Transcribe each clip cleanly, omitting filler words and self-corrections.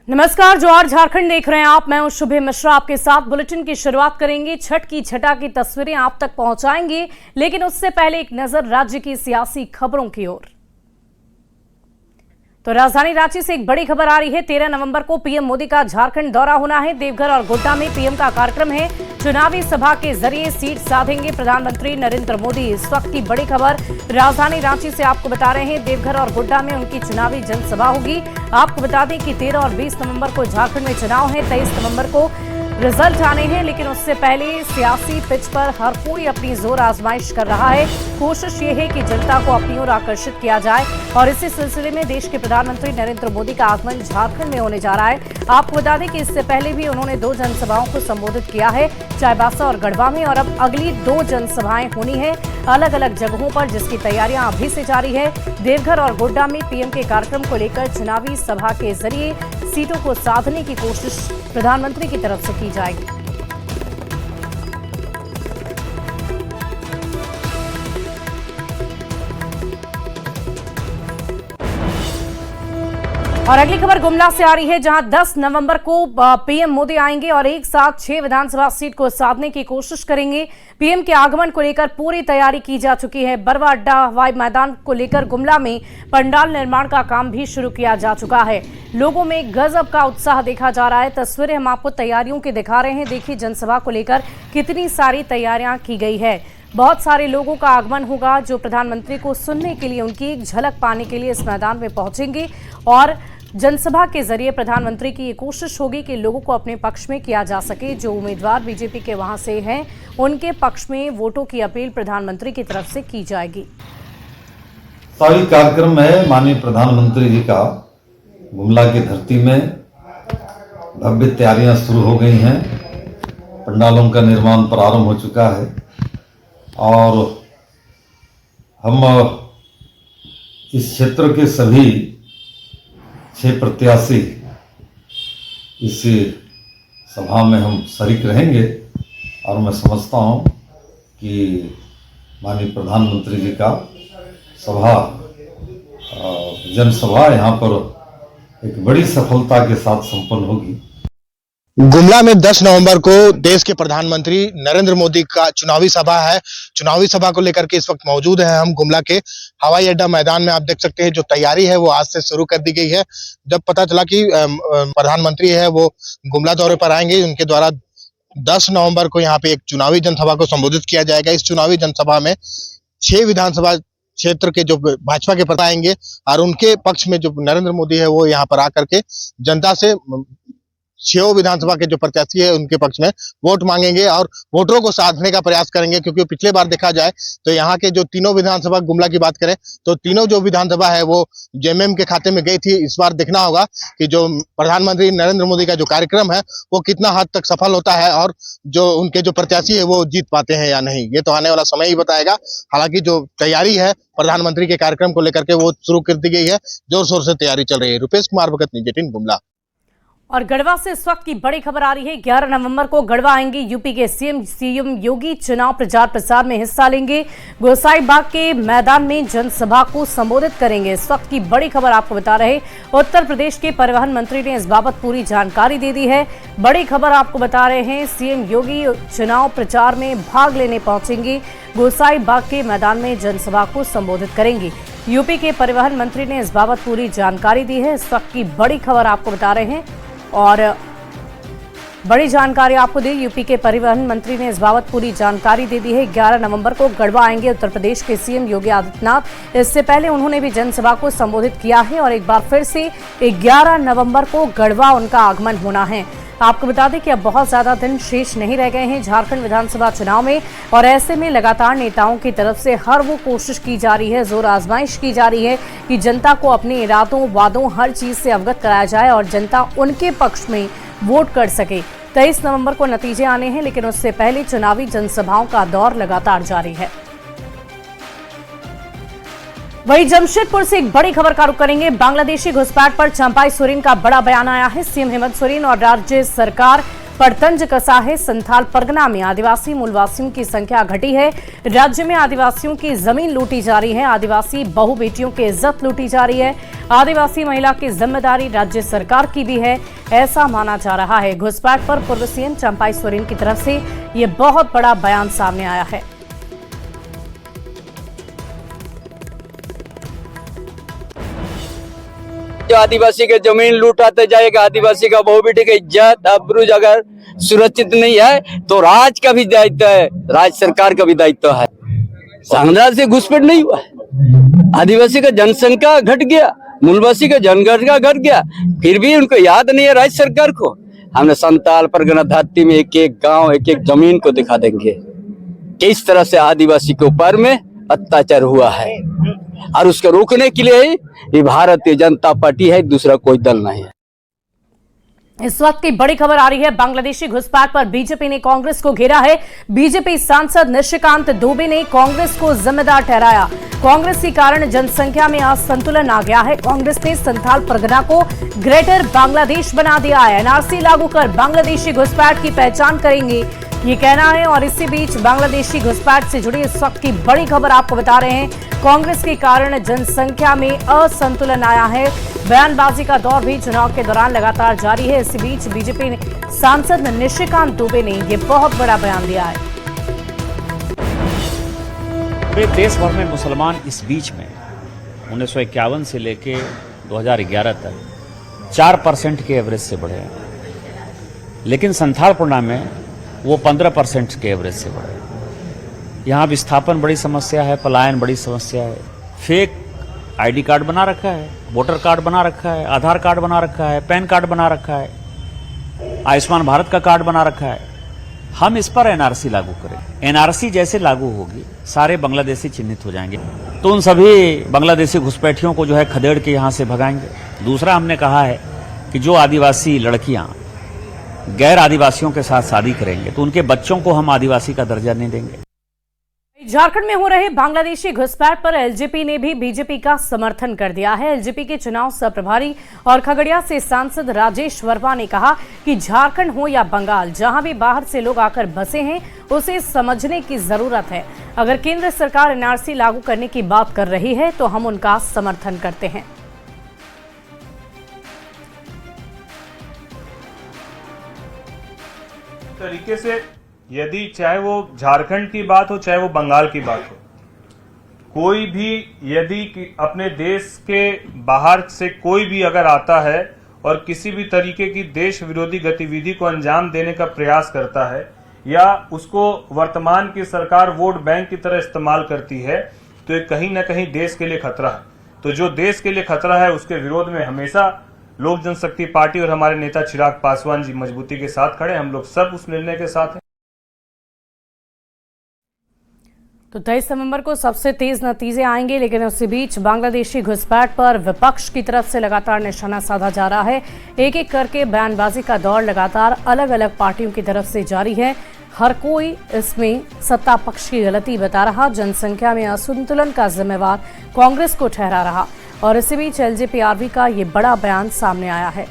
नमस्कार, जौहर झारखंड देख रहे हैं आप। मैं हूं शुभे मिश्रा, आपके साथ बुलेटिन की शुरुआत करेंगे। छठ की छठा की तस्वीरें आप तक पहुंचाएंगे, लेकिन उससे पहले एक नजर राज्य की सियासी खबरों की ओर। तो राजधानी रांची से एक बड़ी खबर आ रही है। 13 नवंबर को पीएम मोदी का झारखंड दौरा होना है। देवघर और गोड्डा में पीएम का कार्यक्रम है। चुनावी सभा के जरिए सीट साधेंगे प्रधानमंत्री नरेंद्र मोदी। इस वक्त की बड़ी खबर राजधानी रांची से आपको बता रहे हैं। देवघर और गोड्डा में उनकी चुनावी जनसभा होगी। आपको बता दें कि 13 और 20 नवंबर को झारखंड में चुनाव है। 23 नवंबर को रिजल्ट आने हैं, लेकिन उससे पहले सियासी पिच पर हर कोई अपनी जोर आजमाइश कर रहा है। कोशिश ये है कि जनता को अपनी ओर आकर्षित किया जाए और इसी सिलसिले में देश के प्रधानमंत्री नरेंद्र मोदी का आगमन झारखंड में होने जा रहा है। आपको बता दें कि इससे पहले भी उन्होंने 2 जनसभाओं को संबोधित किया है, चाईबासा और गढ़वा में, और अब अगली 2 जनसभाएं होनी है अलग अलग जगहों पर, जिसकी तैयारियां अभी से जारी है। देवघर और गोड्डा में पीएम के कार्यक्रम को लेकर चुनावी सभा के जरिए सीटों को साधने की कोशिश प्रधानमंत्री की तरफ से की जाएगी। और अगली खबर गुमला से आ रही है, जहां 10 नवंबर को पीएम मोदी आएंगे और एक साथ 6 विधानसभा सीट को साधने की कोशिश करेंगे। पीएम के आगमन को लेकर पूरी तैयारी की जा चुकी है। बरवा अड्डा हवाई मैदान को लेकर गुमला में पंडाल निर्माण का काम भी शुरू किया जा चुका है। लोगों में गजब का उत्साह देखा जा रहा है। तस्वीरें हम आपको तैयारियों की दिखा रहे हैं। देखिए जनसभा को लेकर कितनी सारी तैयारियां की गई है। बहुत सारे लोगों का आगमन होगा जो प्रधानमंत्री को सुनने के लिए, उनकी एक झलक पाने के लिए इस मैदान में पहुंचेंगे। और जनसभा के जरिए प्रधानमंत्री की ये कोशिश होगी कि लोगों को अपने पक्ष में किया जा सके। जो उम्मीदवार बीजेपी के वहां से हैं, उनके पक्ष में वोटों की अपील प्रधानमंत्री की तरफ से की जाएगी। सारी कार्यक्रम है माननीय प्रधानमंत्री जी का। गुमला की धरती में भव्य तैयारियां शुरू हो गई हैं। पंडालों का निर्माण प्रारंभ हो चुका है और हम इस क्षेत्र के सभी 6 प्रत्याशी इस सभा में हम शरीक रहेंगे और मैं समझता हूं कि माननीय प्रधानमंत्री जी का जनसभा यहाँ पर एक बड़ी सफलता के साथ संपन्न होगी। गुमला में 10 नवंबर को देश के प्रधानमंत्री नरेंद्र मोदी का चुनावी सभा है। चुनावी सभा को लेकर के इस वक्त मौजूद है हम गुमला के हवाई अड्डा मैदान में। आप देख सकते हैं जो तैयारी है वो आज से शुरू कर दी गई है। जब पता चला कि प्रधानमंत्री है वो गुमला दौरे पर आएंगे, उनके द्वारा 10 नवंबर को यहाँ पे एक चुनावी जनसभा को संबोधित किया जाएगा। इस चुनावी जनसभा में 6 विधानसभा क्षेत्र के जो भाजपा के प्रत्याशी आएंगे और उनके पक्ष में जो नरेंद्र मोदी है वो यहाँ पर आकर के जनता से 6 विधानसभा के जो प्रत्याशी है उनके पक्ष में वोट मांगेंगे और वोटरों को साधने का प्रयास करेंगे। क्योंकि पिछले बार देखा जाए तो यहाँ के जो तीनों विधानसभा, गुमला की बात करें तो तीनों जो विधानसभा है वो जेएमएम के खाते में गई थी। इस बार देखना होगा कि जो प्रधानमंत्री नरेंद्र मोदी का जो कार्यक्रम है वो कितना हद तक सफल होता है और जो उनके जो प्रत्याशी है वो जीत पाते हैं या नहीं, ये तो आने वाला समय ही बताएगा। हालांकि जो तैयारी है प्रधानमंत्री के कार्यक्रम को लेकर के वो शुरू कर दी गई है, जोर शोर से तैयारी चल रही है। रुपेश कुमार भगत, न्यूज़ 18 गुमला। और गढ़वा से इस वक्त की बड़ी खबर आ रही है। 11 नवंबर को गढ़वा आएंगे यूपी के सीएम योगी। चुनाव प्रचार प्रसार में हिस्सा लेंगे। गोसाईबाग के मैदान में जनसभा को संबोधित करेंगे। इस वक्त की बड़ी खबर आपको बता रहे, उत्तर प्रदेश के परिवहन मंत्री ने इस बाबत पूरी जानकारी दे दी है। बड़ी खबर आपको बता रहे हैं, सीएम योगी चुनाव प्रचार में भाग लेने पहुंचेंगे। गोसाईबाग के मैदान में जनसभा को संबोधित करेंगे। यूपी के परिवहन मंत्री ने इस बाबत पूरी जानकारी दी है। इस वक्त की बड़ी खबर आपको बता रहे हैं और बड़ी जानकारी आपको दी, यूपी के परिवहन मंत्री ने इस बाबत पूरी जानकारी दे दी है। 11 नवंबर को गढ़वा आएंगे उत्तर प्रदेश के सीएम योगी आदित्यनाथ। इससे पहले उन्होंने भी जनसभा को संबोधित किया है और एक बार फिर से 11 नवंबर को गढ़वा उनका आगमन होना है। आपको बता दें कि अब बहुत ज्यादा दिन शेष नहीं रह गए हैं झारखंड विधानसभा चुनाव में, और ऐसे में लगातार नेताओं की तरफ से हर वो कोशिश की जा रही है, जोर आजमाइश की जा रही है कि जनता को अपने इरादों, वादों, हर चीज से अवगत कराया जाए और जनता उनके पक्ष में वोट कर सके। 23 नवंबर को नतीजे आने हैं, लेकिन उससे पहले चुनावी जनसभाओं का दौर लगातार जारी है। वहीं जमशेदपुर से एक बड़ी खबर का रुख करेंगे। बांग्लादेशी घुसपैठ पर चंपाई सोरेन का बड़ा बयान आया है। सीएम हेमंत सोरेन और राज्य सरकार पर कसा है। संथाल परगना में आदिवासी मूलवासियों की संख्या घटी है। राज्य में आदिवासियों की जमीन लूटी जा रही है। आदिवासी बहु बेटियों की इज्जत लूटी जा रही है। आदिवासी महिला की जिम्मेदारी राज्य सरकार की भी है, ऐसा माना जा रहा है। घुसपैठ पर पूर्व सीएम चंपाई सोरेन की तरफ से ये बहुत बड़ा बयान सामने आया है। जो आदिवासी के जमीन लूटाते जाएगा, आदिवासी का बहु बेटी की इज्जत अबरूज अगर सुरक्षित नहीं है तो राज का भी दायित्व है, राज्य सरकार का भी दायित्व है। संघर्ष से घुसपैठ नहीं हुआ है। आदिवासी का जनसंख्या घट गया, मूलवासी का जनसंख्या घट गया, फिर भी उनको याद नहीं है राज्य सरकार को। हमने संताल परगना धरती में एक एक गांव, एक एक जमीन को दिखा देंगे किस तरह से आदिवासी के ऊपर में अत्याचार हुआ है, और उसको रोकने के लिए ये भारतीय जनता पार्टी है, दूसरा कोई दल नहीं है। इस वक्त की बड़ी खबर आ रही है, बांग्लादेशी घुसपैठ पर बीजेपी ने कांग्रेस को घेरा है। बीजेपी सांसद निशिकांत दुबे ने कांग्रेस को जिम्मेदार ठहराया। कांग्रेस के कारण जनसंख्या में असंतुलन आ गया है। कांग्रेस ने संथाल परगना को ग्रेटर बांग्लादेश बना दिया है। एनआरसी लागू कर बांग्लादेशी घुसपैठ की पहचान करेंगे, ये कहना है। और इसी बीच बांग्लादेशी घुसपैठ से जुड़ी इस वक्त की बड़ी खबर आपको बता रहे हैं। कांग्रेस के कारण जनसंख्या में असंतुलन आया है। बयानबाजी का दौर भी चुनाव के दौरान लगातार जारी है। इसी बीच बीजेपी सांसद निशिकांत दुबे ने यह बहुत बड़ा बयान दिया है। पूरे देश भर में मुसलमान इस बीच में 1951 से लेके 2011 तक 4% के एवरेज से बढ़े हैं, लेकिन संथाल परगना में वो 15% के एवरेज से बढ़े। यहाँ विस्थापन बड़ी समस्या है, पलायन बड़ी समस्या है। फेक आईडी कार्ड बना रखा है, वोटर कार्ड बना रखा है, आधार कार्ड बना रखा है, पैन कार्ड बना रखा है, आयुष्मान भारत का कार्ड बना रखा है। हम इस पर एनआरसी लागू करें। एनआरसी जैसे लागू होगी सारे बांग्लादेशी चिन्हित हो जाएंगे, तो उन सभी बांग्लादेशी घुसपैठियों को जो है खदेड़ के यहाँ से भगाएंगे। दूसरा हमने कहा है कि जो आदिवासी लड़कियां गैर आदिवासियों के साथ शादी करेंगे तो उनके बच्चों को हम आदिवासी का दर्जा नहीं देंगे। झारखंड में हो रहे बांग्लादेशी घुसपैठ पर एलजेपी ने भी बीजेपी का समर्थन कर दिया है। एलजेपी के चुनाव सह प्रभारी और खगड़िया से सांसद राजेश वर्मा ने कहा कि झारखंड हो या बंगाल, जहां भी बाहर से लोग आकर बसे हैं उसे समझने की जरूरत है। अगर केंद्र सरकार एनआरसी लागू करने की बात कर रही है तो हम उनका समर्थन करते हैं। तरीके से यदि चाहे वो झारखंड की बात हो चाहे वो बंगाल की बात हो, कोई भी यदि अपने देश के बाहर से कोई भी अगर आता है और किसी भी तरीके की देश विरोधी गतिविधि को अंजाम देने का प्रयास करता है या उसको वर्तमान की सरकार वोट बैंक की तरह इस्तेमाल करती है, तो ये कहीं ना कहीं देश के लिए खतरा है। तो जो देश के लिए खतरा है उसके विरोध में हमेशा लोक जनशक्ति पार्टी और हमारे नेता चिराग पासवान जी मजबूती के साथ खड़े। हम लोग सब उस निर्णय के साथ हैं। तो 23 नवंबर को सबसे तेज नतीजे आएंगे, लेकिन उसी बीच बांग्लादेशी घुसपैठ पर विपक्ष की तरफ से लगातार निशाना साधा जा रहा है। एक एक करके बयानबाजी का दौर लगातार अलग अलग पार्टियों की तरफ से जारी है। हर कोई इसमें सत्ता पक्ष की गलती बता रहा, जनसंख्या में असंतुलन का जिम्मेवार कांग्रेस को ठहरा रहा। और इसी बीच एलजेपीआरबी का ये बड़ा बयान सामने आया है।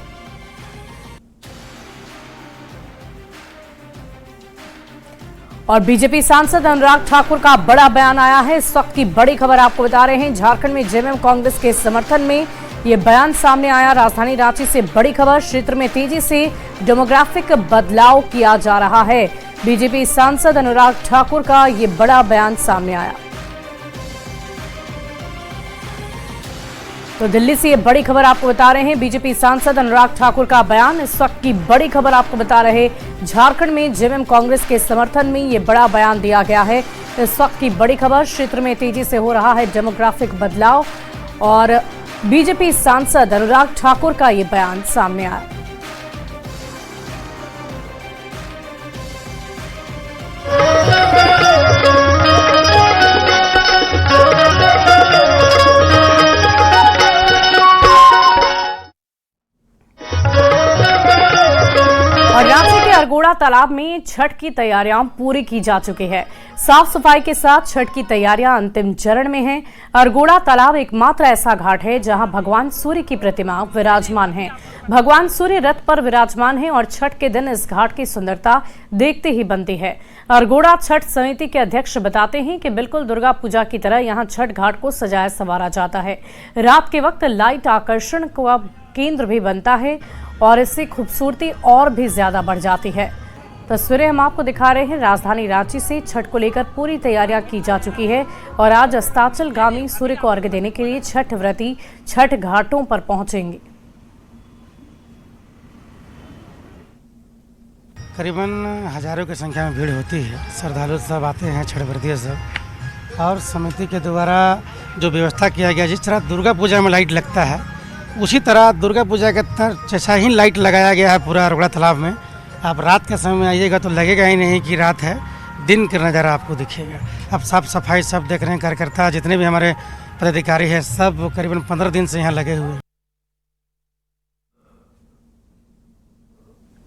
और बीजेपी सांसद अनुराग ठाकुर का बड़ा बयान आया है। इस वक्त की बड़ी खबर आपको बता रहे हैं, झारखंड में जेएमएम कांग्रेस के समर्थन में ये बयान सामने आया। राजधानी रांची से बड़ी खबर, क्षेत्र में तेजी से डेमोग्राफिक बदलाव किया जा रहा है। बीजेपी सांसद अनुराग ठाकुर का ये बड़ा बयान सामने आया। तो दिल्ली से ये बड़ी खबर आपको बता रहे हैं, बीजेपी सांसद अनुराग ठाकुर का बयान। इस वक्त की बड़ी खबर आपको बता रहे, झारखंड में जेएमएम कांग्रेस के समर्थन में ये बड़ा बयान दिया गया है। इस वक्त की बड़ी खबर, क्षेत्र में तेजी से हो रहा है डेमोग्राफिक बदलाव और बीजेपी सांसद अनुराग ठाकुर का ये बयान सामने आया। तालाब में छठ की तैयारियां पूरी की जा चुकी है। साफ सफाई के साथ छठ की तैयारियां अंतिम चरण में हैं। अरगोड़ा तालाब एकमात्र ऐसा घाट है जहां भगवान सूर्य की प्रतिमा विराजमान है। भगवान सूर्य रथ पर विराजमान है और छठ के दिन इस घाट की सुंदरता देखते ही बनती है। अरगोड़ा छठ समिति के अध्यक्ष बताते हैं कि बिल्कुल दुर्गा पूजा की तरह यहां छठ घाट को सजाया संवारा जाता है। रात के वक्त लाइट आकर्षण का केंद्र भी बनता है और इससे खूबसूरती और भी ज्यादा बढ़ जाती है। तस्वीरें हम आपको दिखा रहे हैं। राजधानी रांची से छठ को लेकर पूरी तैयारियां की जा चुकी है और आज अस्ताचलगामी सूर्य को अर्घ्य देने के लिए छठ व्रती छठ घाटों पर पहुंचेंगे। करीबन हजारों की संख्या में भीड़ होती है। श्रद्धालु सब आते हैं, छठ व्रती सब। और समिति के द्वारा जो व्यवस्था किया गया, जिस तरह दुर्गा पूजा में लाइट लगता है उसी तरह दुर्गा पूजा के जैसा ही लाइट लगाया गया है पूरा अरगोड़ा तालाब में। आप रात के समय में आइएगा तो लगेगा ही नहीं कि रात है, दिन का नज़ारा आपको दिखेगा। अब साफ सफाई सब देख रहे हैं, कार्यकर्ता जितने भी हमारे पदाधिकारी हैं सब करीबन 15 दिन से यहाँ लगे हुए हैं।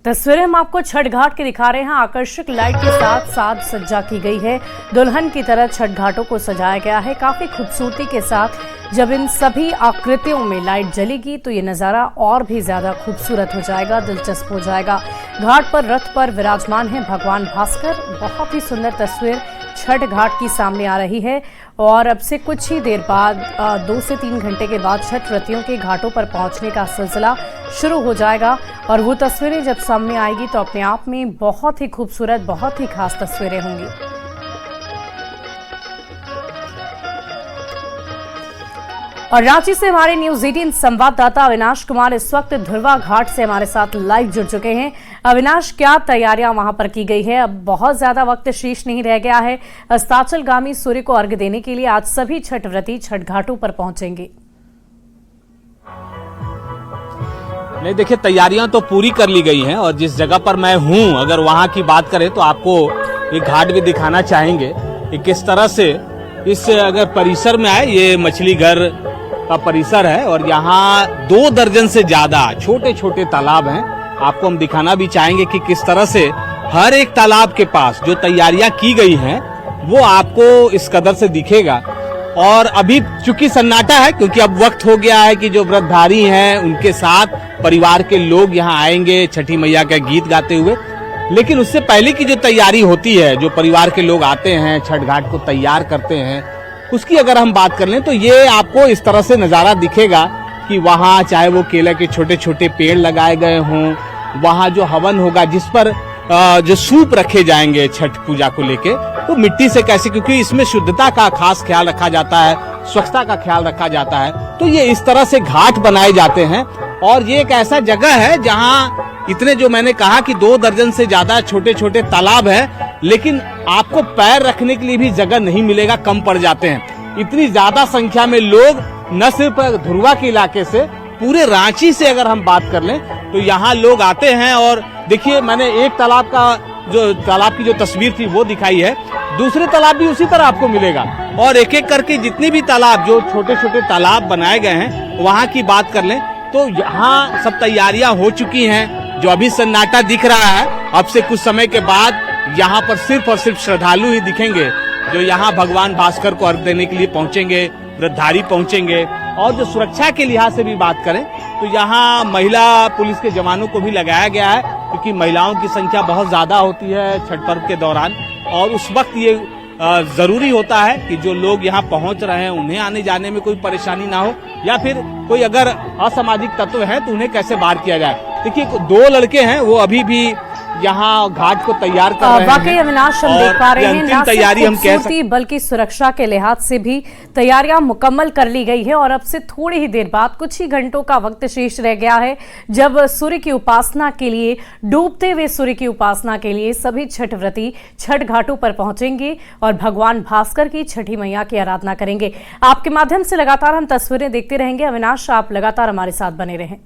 तस्वीरें हम आपको छठ घाट की दिखा रहे हैं। आकर्षक लाइट के साथ साज सज्जा की गई है। दुल्हन की तरह छठ घाटों को सजाया गया है काफी खूबसूरती के साथ। जब इन सभी आकृतियों में लाइट जलेगी तो ये नज़ारा और भी ज्यादा खूबसूरत हो जाएगा, दिलचस्प हो जाएगा। घाट पर रथ पर विराजमान है भगवान भास्कर। बहुत ही सुंदर तस्वीर छठ घाट की सामने आ रही है और अब से कुछ ही देर बाद 2 से 3 घंटे के बाद छठ व्रतियों के घाटों पर पहुंचने का सिलसिला शुरू हो जाएगा और वो तस्वीरें जब सामने आएगी तो अपने आप में बहुत ही खूबसूरत, बहुत ही खास तस्वीरें होंगी। और रांची से हमारे न्यूज 18 संवाददाता अविनाश कुमार इस वक्त धुरवा घाट से हमारे साथ लाइव जुड़ चुके हैं। अविनाश, क्या तैयारियां वहां पर की गई है? अब बहुत ज्यादा वक्त शेष नहीं रह गया है। अस्ताचलगामी सूर्य को अर्घ्य देने के लिए आज सभी छठ व्रती छठ घाटों पर पहुंचेंगे। नहीं, देखिए तैयारियां तो पूरी कर ली गई हैं और जिस जगह पर मैं हूं, अगर वहां की बात करें तो आपको ये घाट भी दिखाना चाहेंगे कि किस तरह से इस अगर परिसर में आए, ये मछली घर का परिसर है और यहाँ 2 दर्जन से ज्यादा छोटे छोटे तालाब हैं। आपको हम दिखाना भी चाहेंगे कि किस तरह से हर एक तालाब के पास जो तैयारियां की गई हैं वो आपको इस कदर से दिखेगा। और अभी चूंकि सन्नाटा है क्योंकि अब वक्त हो गया है कि जो व्रतधारी हैं उनके साथ परिवार के लोग यहाँ आएंगे छठी मैया का गीत गाते हुए। लेकिन उससे पहले की जो तैयारी होती है, जो परिवार के लोग आते हैं छठ घाट को तैयार करते हैं, उसकी अगर हम बात कर लें तो ये आपको इस तरह से नजारा दिखेगा कि वहाँ चाहे वो केला के छोटे छोटे पेड़ लगाए गए हों, वहाँ जो हवन होगा जिस पर जो सूप रखे जाएंगे छठ पूजा को लेके, तो मिट्टी से कैसे, क्योंकि इसमें शुद्धता का खास ख्याल रखा जाता है, स्वच्छता का ख्याल रखा जाता है, तो ये इस तरह से घाट बनाए जाते हैं। और ये एक ऐसा जगह है जहाँ इतने, जो मैंने कहा कि 2 दर्जन से ज्यादा छोटे छोटे तालाब है, लेकिन आपको पैर रखने के लिए भी जगह नहीं मिलेगा, कम पड़ जाते हैं। इतनी ज्यादा संख्या में लोग न सिर्फ धुरवा के इलाके से, पूरे रांची से अगर हम बात कर लें तो यहाँ लोग आते हैं। और देखिए, मैंने एक तालाब की जो तस्वीर थी वो दिखाई है, दूसरे तालाब भी उसी तरह आपको मिलेगा। और एक एक करके जितने भी तालाब, जो छोटे छोटे तालाब बनाए गए हैं, वहाँ की बात कर लें तो यहाँ सब तैयारियां हो चुकी हैं। जो अभी सन्नाटा दिख रहा है, अब से कुछ समय के बाद यहाँ पर सिर्फ और सिर्फ श्रद्धालु ही दिखेंगे जो यहाँ भगवान भास्कर को अर्घ्य देने के लिए पहुंचेंगे, व्रतधारी पहुंचेंगे। और जो सुरक्षा के लिहाज से भी बात करें तो यहाँ महिला पुलिस के जवानों को भी लगाया गया है, क्योंकि महिलाओं की संख्या बहुत ज्यादा होती है छठ पर्व के दौरान। और उस वक्त ये जरूरी होता है कि जो लोग यहाँ पहुंच रहे हैं उन्हें आने जाने में कोई परेशानी ना हो, या फिर कोई अगर असामाजिक तत्व है तो उन्हें कैसे बाहर किया जाए। देखिए, 2 लड़के हैं वो अभी भी यहाँ घाट को तैयार कर रहे हैं। वाकई अविनाश, हम देख पा रहे हैं ना तैयारी हम कह सकते, बल्कि सुरक्षा के लिहाज से भी तैयारियां मुकम्मल कर ली गई है। और अब से थोड़ी ही देर बाद, कुछ ही घंटों का वक्त शेष रह गया है, जब सूर्य की उपासना के लिए, डूबते हुए सूर्य की उपासना के लिए सभी छठ व्रती छठ घाटों पर पहुंचेंगे और भगवान भास्कर की, छठी मैया की आराधना करेंगे। आपके माध्यम से लगातार हम तस्वीरें देखते रहेंगे। अविनाश, आप लगातार हमारे साथ बने रहें।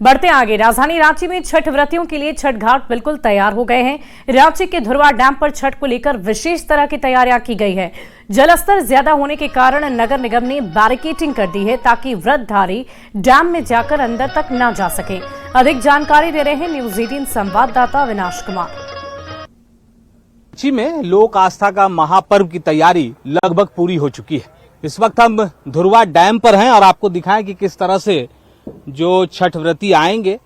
बढ़ते आगे, राजधानी रांची में छठ व्रतियों के लिए छठ घाट बिल्कुल तैयार हो गए हैं। रांची के धुरवा डैम पर छठ को लेकर विशेष तरह की तैयारियां की गई है। जलस्तर ज्यादा होने के कारण नगर निगम ने बैरिकेडिंग कर दी है ताकि व्रतधारी डैम में जाकर अंदर तक न जा सके। अधिक जानकारी दे रहे हैं न्यूज 18 संवाददाता अविनाश कुमार। रांची में लोक आस्था का महापर्व की तैयारी लगभग पूरी हो चुकी है। इस वक्त हम धुरवा डैम पर हैं और आपको दिखाएं कि किस तरह से जो छठ व्रती आएंगे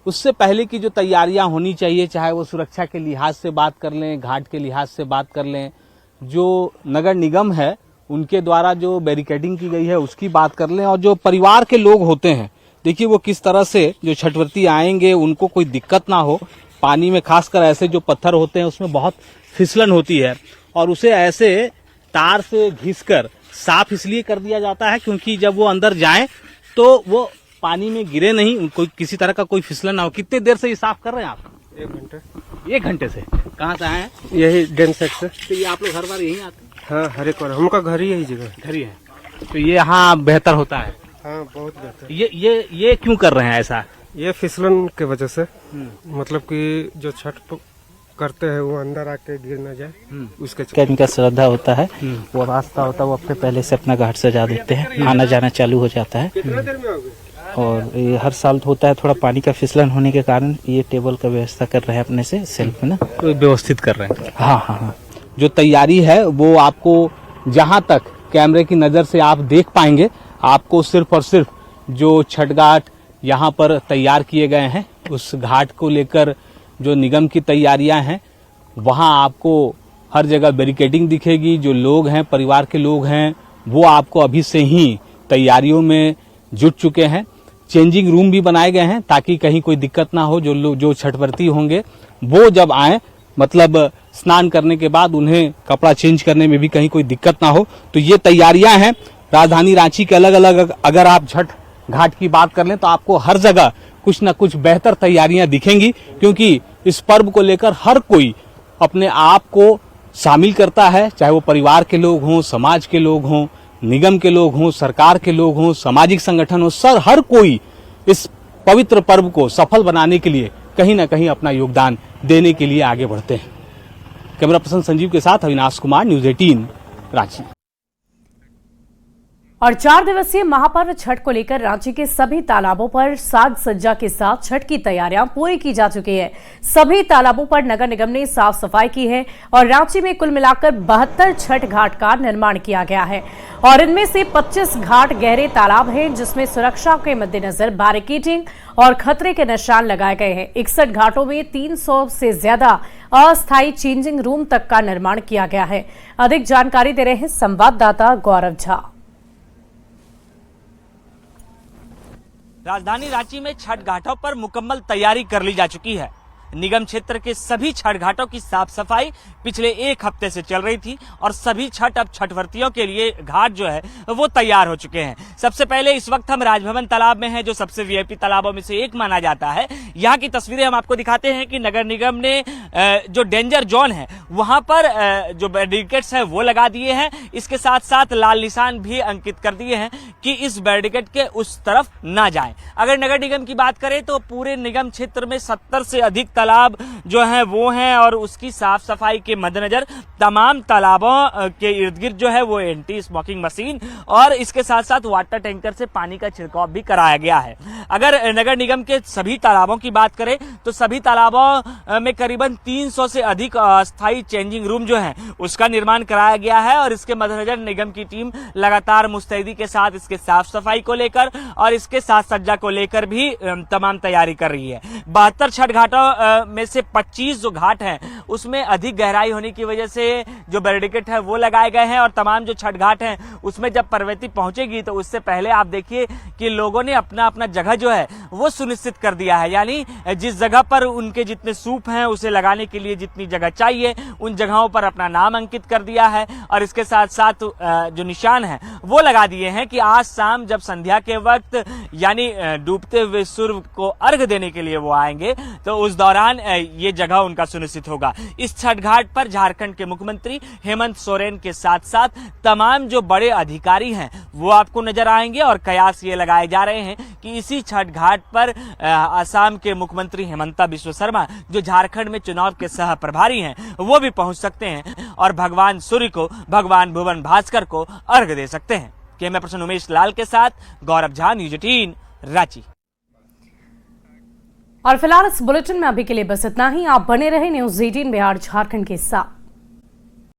उससे पहले की जो तैयारियां होनी चाहिए, चाहे वो सुरक्षा के लिहाज से बात कर लें, घाट के लिहाज से बात कर लें, जो नगर निगम है उनके द्वारा जो बैरिकेडिंग की गई है उसकी बात कर लें, और जो परिवार के लोग होते हैं, देखिए वो किस तरह से जो छठ व्रती आएंगे उनको कोई दिक्कत ना हो। पानी में खासकर ऐसे जो पत्थर होते हैं उसमें बहुत फिसलन होती है और उसे ऐसे तार से घिसकर साफ इसलिए कर दिया जाता है क्योंकि जब वो अंदर जाएं तो वो पानी में गिरे नहीं, उनको किसी तरह का कोई फिसलन ना हो। कितने देर से ये साफ कर रहे हैं आप? 1 घंटे। 1 घंटे से। कहाँ से आए हैं? यही डैम साइड से। तो ये आप लोग हर बार यहीं आते हैं? हाँ, हर एक बार उनका घर ही यही जगह। घर ही है। तो ये यहाँ बेहतर होता है। हाँ, बहुत बेहतर। ये क्यों कर रहे हैं ऐसा? ये फिसलन के वजह से, मतलब कि जो छठ करते हैं वो अंदर आके गिर ना जाए, उसके इनका श्रद्धा होता है, वो रास्ता होता है, वो अपने पहले से अपना घाट सजा देते हैं, आना जाना चालू हो जाता है। कितना देर में आओगे? और ये हर साल होता है, थोड़ा पानी का फिसलन होने के कारण ये टेबल का व्यवस्था कर रहे हैं अपने से सेल्फ में ना, तो व्यवस्थित कर रहे हैं। हाँ। जो तैयारी है वो आपको जहां तक कैमरे की नजर से आप देख पाएंगे, आपको सिर्फ और सिर्फ जो छठ घाट यहाँ पर तैयार किए गए हैं उस घाट को लेकर जो निगम की तैयारियां हैं वहां आपको हर जगह बैरिकेडिंग दिखेगी। जो लोग हैं, परिवार के लोग हैं, वो आपको अभी से ही तैयारियों में जुट चुके हैं। चेंजिंग रूम भी बनाए गए हैं ताकि कहीं कोई दिक्कत ना हो। जो छठ व्रती होंगे वो जब आए, मतलब स्नान करने के बाद उन्हें कपड़ा चेंज करने में भी कहीं कोई दिक्कत ना हो। तो ये तैयारियां हैं राजधानी रांची के अलग अलग। अगर आप छठ घाट की बात कर लें तो आपको हर जगह कुछ न कुछ बेहतर तैयारियां दिखेंगी, क्योंकि इस पर्व को लेकर हर कोई अपने आप को शामिल करता है, चाहे वो परिवार के लोग हों, समाज के लोग हों, निगम के लोग हों, सरकार के लोग हों, सामाजिक संगठन हो, हर कोई इस पवित्र पर्व को सफल बनाने के लिए कहीं न कहीं अपना योगदान देने के लिए आगे बढ़ते हैं। कैमरा पर्सन संजीव के साथ अविनाश कुमार, न्यूज़ 18 रांची। और 4 दिवसीय महापर्व छठ को लेकर रांची के सभी तालाबों पर साज सज्जा के साथ छठ की तैयारियां पूरी की जा चुकी है। सभी तालाबों पर नगर निगम ने साफ सफाई की है और रांची में कुल मिलाकर 72 छठ घाट का निर्माण किया गया है और इनमें से 25 घाट गहरे तालाब हैं जिसमें सुरक्षा के मद्देनजर बैरिकेडिंग और खतरे के निशान लगाए गए हैं। 61 घाटों में 300 से ज्यादा अस्थायी चेंजिंग रूम तक का निर्माण किया गया है। अधिक जानकारी दे रहे हैं संवाददाता गौरव झा। राजधानी रांची में छठ घाटों पर मुकम्मल तैयारी कर ली जा चुकी है। निगम क्षेत्र के सभी छठ घाटों की साफ सफाई पिछले 1 हफ्ते से चल रही थी और सभी अब छठ व्रतियों के लिए घाट जो है वो तैयार हो चुके हैं। सबसे पहले इस वक्त हम राजभवन तालाब में हैं, जो सबसे वीआईपी तालाबों में से एक माना जाता है। यहाँ की तस्वीरें हम आपको दिखाते हैं कि नगर निगम ने जो डेंजर जोन है वहां पर जो बैरिकेड्स है वो लगा दिए हैं। इसके साथ साथ लाल निशान भी अंकित कर दिए हैं कि इस बैरिकेड के उस तरफ ना जाएं। अगर नगर निगम की बात करें तो पूरे निगम क्षेत्र में 70 से अधिक तालाब जो हैं वो हैं और उसकी साफ सफाई के मद्देनजर तमाम तालाबों के इर्द गिर्द जो है वो एंटी स्मोकिंग मशीन और इसके साथ साथ वाटर टैंकर से पानी का छिड़काव भी कराया गया है। अगर नगर निगम के सभी तालाबों की बात करें तो सभी तालाबों में करीबन 300 से अधिक अस्थायी चेंजिंग रूम जो है उसका निर्माण कराया गया है और इसके मद्देनजर निगम की टीम लगातार मुस्तैदी के साथ इसके साफ सफाई को लेकर और इसके साथ सज्जा को लेकर भी तमाम तैयारी कर रही है। 72 छठ घाटों में से 25 जो घाट हैं उसमें अधिक गहराई होने की वजह से जो बैरिकेड है वो लगाए गए हैं और तमाम जो छठ घाट हैं उसमें जब प्रवृत्ति पहुंचेगी तो उससे पहले आप देखिए कि लोगों ने अपना अपना जगह जो है वो सुनिश्चित कर दिया है। यानी जिस जगह पर उनके जितने सूप हैं उसे लगाने के लिए जितनी जगह चाहिए उन जगहों पर अपना नाम अंकित कर दिया है और इसके साथ साथ जो निशान है वो लगा दिए हैं कि आज शाम जब संध्या के वक्त यानी डूबते हुए सूर्य को अर्घ देने के लिए वो आएंगे तो उस दौरान ये जगह उनका सुनिश्चित होगा। इस छठ घाट पर झारखंड के मुख्यमंत्री हेमंत सोरेन के साथ साथ तमाम जो बड़े अधिकारी हैं वो आपको नजर आएंगे और कयास ये लगाए जा रहे हैं कि इसी छठ घाट पर असम के मुख्यमंत्री हेमंता बिस्वा शर्मा जो झारखंड में चुनाव के सह प्रभारी हैं वो भी पहुंच सकते हैं और भगवान सूर्य को, भगवान भुवन भास्कर को अर्घ दे सकते हैं। कैमरा पर्सन उमेश लाल के साथ गौरव झा, न्यूज़ 18 रांची। और फिलहाल इस बुलेटिन में अभी के लिए बस इतना ही। आप बने रहे न्यूज़ 18 बिहार झारखंड के साथ।